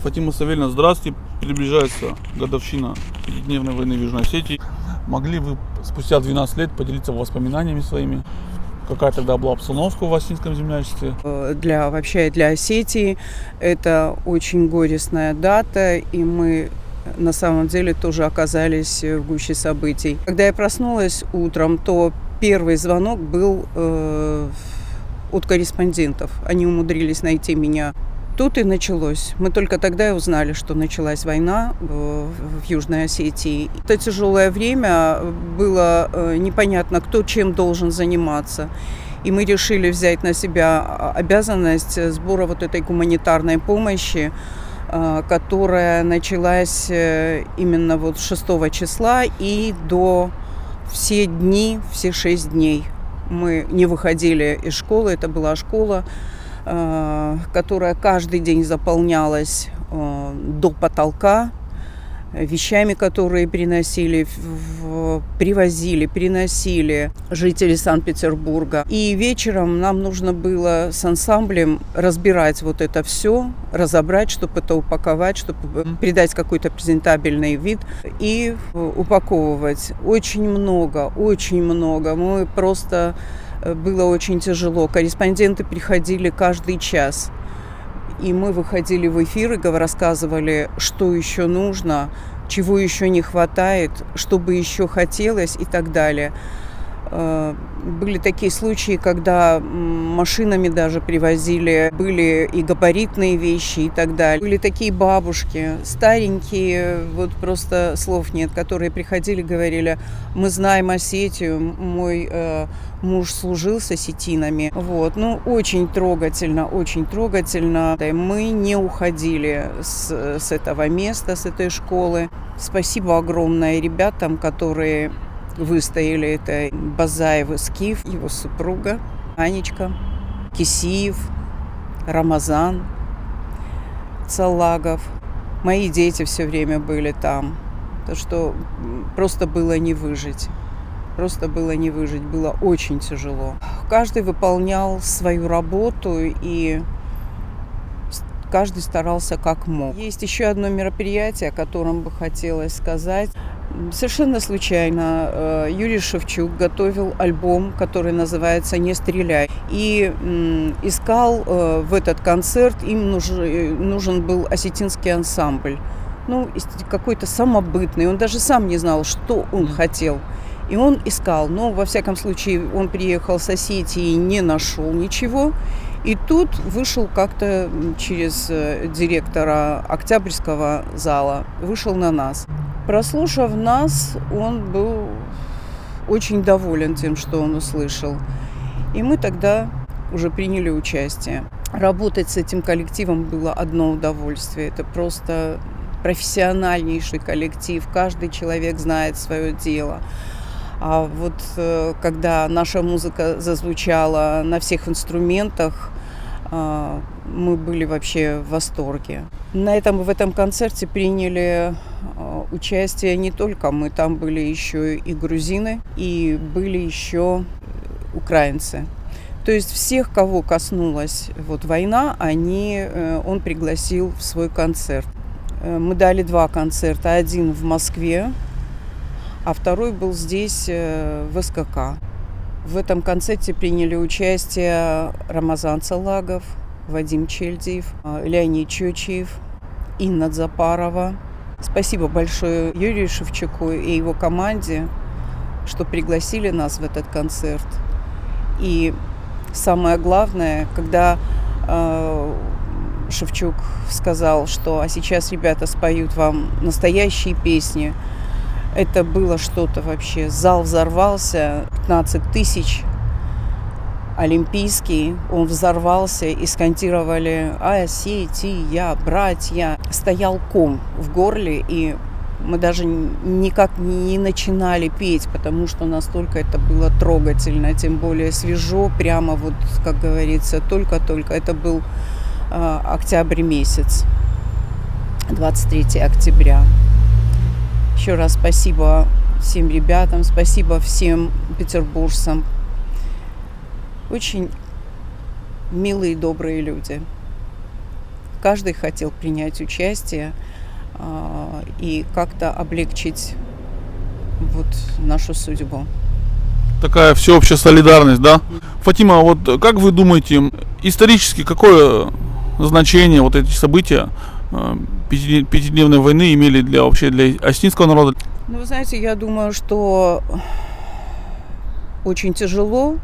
Фатима Савельевна, здравствуйте. Приближается годовщина пятидневной войны в Южной Осетии. Могли вы спустя 12 лет поделиться воспоминаниями своими? Какая тогда была обстановка в Осетинском землячестве? Для Осетии это очень горестная дата, и мы на самом деле тоже оказались в гуще событий. Когда я проснулась утром, то первый звонок был от корреспондентов. Они умудрились найти меня. Тут и началось. Мы только тогда и узнали, что началась война в Южной Осетии. Это тяжелое время, было непонятно, кто чем должен заниматься. И мы решили взять на себя обязанность сбора вот этой гуманитарной помощи, которая началась именно вот 6 числа и до все 6 дней. Мы не выходили из школы, это была школа, которая каждый день заполнялась до потолка вещами, которые приносили, переносили жители Санкт-Петербурга. И вечером нам нужно было с ансамблем разбирать вот это все, разобрать, чтобы это упаковать, чтобы придать какой-то презентабельный вид и упаковывать. Очень много. Мы просто... Было очень тяжело. Корреспонденты приходили каждый час. И мы выходили в эфир и рассказывали, что еще нужно, чего еще не хватает, что бы еще хотелось и так далее. Были такие случаи, когда машинами даже привозили, были и габаритные вещи и так далее. Были такие бабушки, старенькие, вот просто слов нет, которые приходили, говорили: мы знаем Осетию, мой муж служил с осетинами. Вот. Очень трогательно, очень трогательно. Мы не уходили с этого места, с этой школы. Спасибо огромное ребятам, которые выстояли. Это Базаев Скиф, его супруга Анечка, Кисиев, Рамазан, Цалагов. Мои дети все время были там. То, что просто было не выжить. Было очень тяжело. Каждый выполнял свою работу, и каждый старался как мог. Есть еще одно мероприятие, о котором бы хотелось сказать. Совершенно случайно Юрий Шевчук готовил альбом, который называется «Не стреляй». И искал в этот концерт, им нужен был осетинский ансамбль. Какой-то самобытный. Он даже сам не знал, что он хотел. И он искал. Но, во всяком случае, он приехал с Осетии, не нашел ничего. И тут вышел как-то через директора Октябрьского зала, вышел на нас. Прослушав нас, он был очень доволен тем, что он услышал. И мы тогда уже приняли участие. Работать с этим коллективом было одно удовольствие. Это просто профессиональнейший коллектив. Каждый человек знает свое дело. А вот когда наша музыка зазвучала на всех инструментах, мы были вообще в восторге. В этом концерте приняли участие не только мы, там были еще и грузины, и были еще украинцы. То есть всех, кого коснулась война, он пригласил в свой концерт. Мы дали 2 концерта, один в Москве, а второй был здесь, в СКК. В этом концерте приняли участие Рамазан Цалагов, Вадим Чельдиев, Леонид Чочиев, Инна Запарова. Спасибо большое Юрию Шевчуку и его команде, что пригласили нас в этот концерт. И самое главное, когда Шевчук сказал, что «а сейчас ребята споют вам настоящие песни», это было что-то вообще. Зал взорвался, 15 тысяч, олимпийский. Он взорвался, и скандировали «Осетия, братья». Стоял ком в горле, и мы даже никак не начинали петь, потому что настолько это было трогательно, тем более свежо, прямо как говорится, только-только. Это был октябрь месяц, 23 октября. Еще раз спасибо всем ребятам, спасибо всем петербуржцам. Очень милые, добрые люди. Каждый хотел принять участие и как-то облегчить вот нашу судьбу. Такая всеобщая солидарность, да? Фатима, вот как вы думаете, исторически какое значение вот эти события пятидневной войны имели для осетинского народа? Ну, вы знаете, я думаю, что очень тяжело,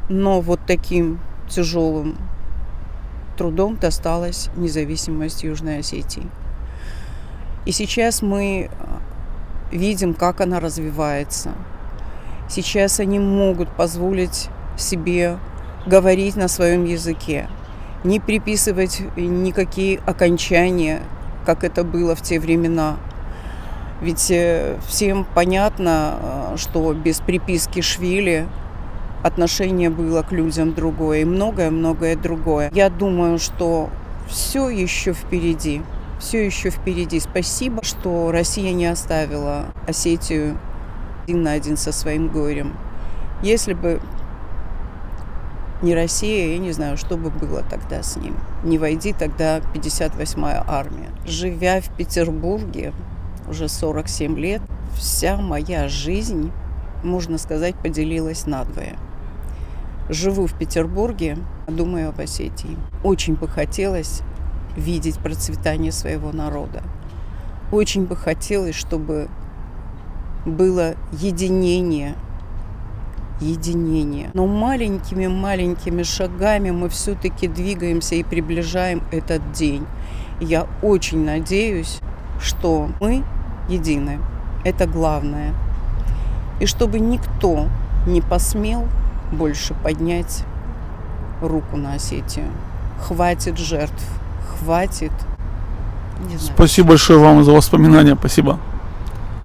но вот таким тяжелым трудом досталась независимость Южной Осетии. И сейчас мы видим, как она развивается. Сейчас они могут позволить себе говорить на своем языке, не приписывать никакие окончания, как это было в те времена. Ведь всем понятно, что без приписки Швили отношение было к людям другое и многое-многое другое. Я думаю, что все еще впереди. Все еще впереди. Спасибо, что Россия не оставила Осетию один на один со своим горем. Если бы не Россия, я не знаю, что бы было тогда с ним. Не войди тогда 58-я армия. Живя в Петербурге уже 47 лет, вся моя жизнь, можно сказать, поделилась надвое. Живу в Петербурге, думаю об Осетии. Очень бы хотелось видеть процветание своего народа. Очень бы хотелось, чтобы было единение. Но маленькими шагами мы все-таки двигаемся и приближаем этот день. Я очень надеюсь, что мы едины. Это главное. И чтобы никто не посмел больше поднять руку на Осетию. Хватит жертв, хватит. Не знаю. Спасибо большое вам за воспоминания. Спасибо.